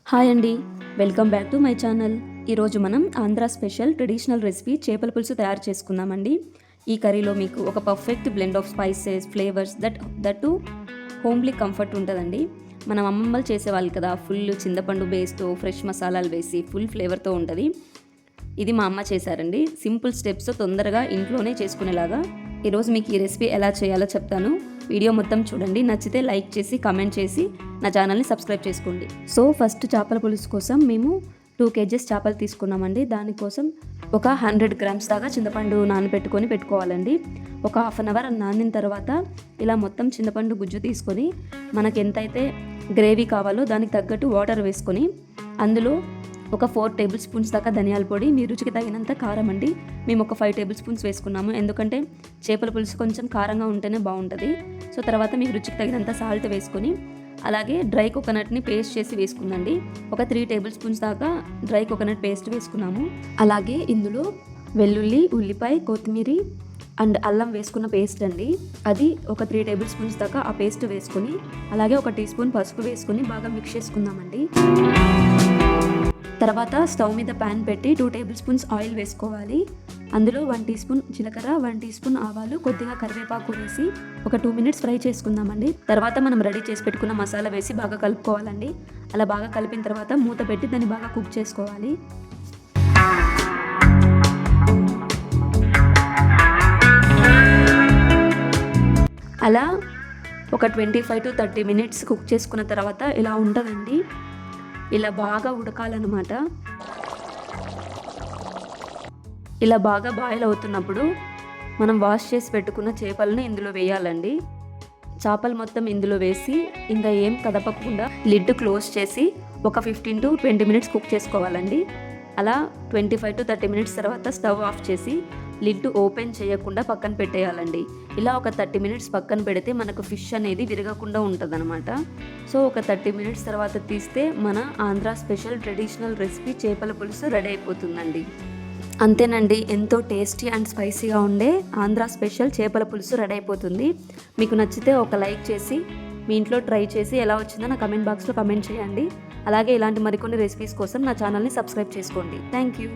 Hi అండి, welcome back to my channel. ఈరోజు మనం ఆంధ్ర స్పెషల్ ట్రెడిషనల్ రెసిపీ చేపల పులుసు తయారు చేసుకుందామండి. ఈ కర్రీలో మీకు ఒక perfect blend of spices, flavours that homely comfort ఉంటుందండి. మనం అమ్మమ్మలు చేసేవాళ్ళు కదా, ఫుల్ చింతపండు బేస్తో ఫ్రెష్ మసాలాలు వేసి ఫుల్ ఫ్లేవర్తో ఉంటుంది. ఇది మా అమ్మ చేశారండి. సింపుల్ స్టెప్స్ తొందరగా ఇంట్లోనే చేసుకునేలాగా. ఈరోజు మీకు ఈ రెసిపీ ఎలా చేయాలో చెప్తాను. వీడియో మొత్తం చూడండి. నచ్చితే లైక్ చేసి కామెంట్ చేసి నా ఛానల్ని సబ్స్క్రైబ్ చేసుకోండి. సో ఫస్ట్ చేపల పులుసు కోసం మేము 2 kgs చేపలు తీసుకున్నామండి. దానికోసం ఒక 100 grams దాకా చింతపండు పెట్టుకోవాలండి. ఒక 1/2 hour నానిన తర్వాత ఇలా మొత్తం చింతపండు గుజ్జు తీసుకొని మనకి ఎంతైతే గ్రేవీ కావాలో దానికి తగ్గట్టు వాటర్ వేసుకొని అందులో ఒక 4 tablespoons దాకా ధనియాల పొడి, మీ రుచికి తగినంత కారం అండి. మేము ఒక 5 tablespoons వేసుకున్నాము, ఎందుకంటే చేపల పులుసు కొంచెం కారంగా ఉంటేనే బాగుంటుంది. సో తర్వాత మీ రుచికి తగినంత సాల్ట్ వేసుకొని అలాగే డ్రై కోకోనట్ని పేస్ట్ చేసి వేసుకుందండి. ఒక 3 tablespoons దాకా డ్రై కోకోనట్ పేస్ట్ వేసుకున్నాము. అలాగే ఇందులో వెల్లుల్లి, ఉల్లిపాయ, కొత్తిమీర అండ్ అల్లం వేసుకున్న పేస్ట్ అండి. అది ఒక 3 tablespoons దాకా ఆ పేస్ట్ వేసుకొని అలాగే 1 teaspoon పసుపు వేసుకొని బాగా మిక్స్ చేసుకుందామండి. తర్వాత స్టవ్ మీద ప్యాన్ పెట్టి 2 tablespoons ఆయిల్ వేసుకోవాలి. అందులో 1 teaspoon జీలకర్ర, 1 teaspoon ఆవాలు, కొద్దిగా కరివేపాకు వేసి ఒక 2 minutes ఫ్రై చేసుకుందామండి. తర్వాత మనం రెడీ చేసి పెట్టుకున్న మసాలా వేసి బాగా కలుపుకోవాలండి. అలా బాగా కలిపిన తర్వాత మూత పెట్టి దాన్ని బాగా కుక్ చేసుకోవాలి. అలా ఒక 25 to 30 minutes కుక్ చేసుకున్న తర్వాత ఇలా ఉంటుందండి. ఇలా బాగా ఉడకాలన్నమాట. ఇలా బాగా బాయిల్ అవుతున్నప్పుడు మనం వాష్ చేసి పెట్టుకున్న చేపలను ఇందులో వేయాలండి. చేపలు మొత్తం ఇందులో వేసి ఇంకా ఏం కదపకుండా లిడ్ క్లోజ్ చేసి ఒక 15 to 20 minutes కుక్ చేసుకోవాలండి. అలా 25 to 30 minutes తర్వాత స్టవ్ ఆఫ్ చేసి లిడ్ ఓపెన్ చేయకుండా పక్కన పెట్టేయాలండి. ఇలా ఒక 30 minutes పక్కన పెడితే మనకు ఫిష్ అనేది విరగకుండా ఉంటుంది అనమాట. సో ఒక 30 minutes తర్వాత తీస్తే మన ఆంధ్ర స్పెషల్ ట్రెడిషనల్ రెసిపీ చేపల పులుసు రెడీ అయిపోతుందండి. అంతేనండి, ఎంతో టేస్టీ అండ్ స్పైసీగా ఉండే ఆంధ్ర స్పెషల్ చేపల పులుసు రెడీ అయిపోతుంది. మీకు నచ్చితే ఒక లైక్ చేసి మీ ఇంట్లో ట్రై చేసి ఎలా వచ్చిందో నా కమెంట్ బాక్స్లో కమెంట్ చేయండి. అలాగే ఇలాంటి మరికొన్ని రెసిపీస్ కోసం నా ఛానల్ని సబ్స్క్రైబ్ చేసుకోండి. Thank you.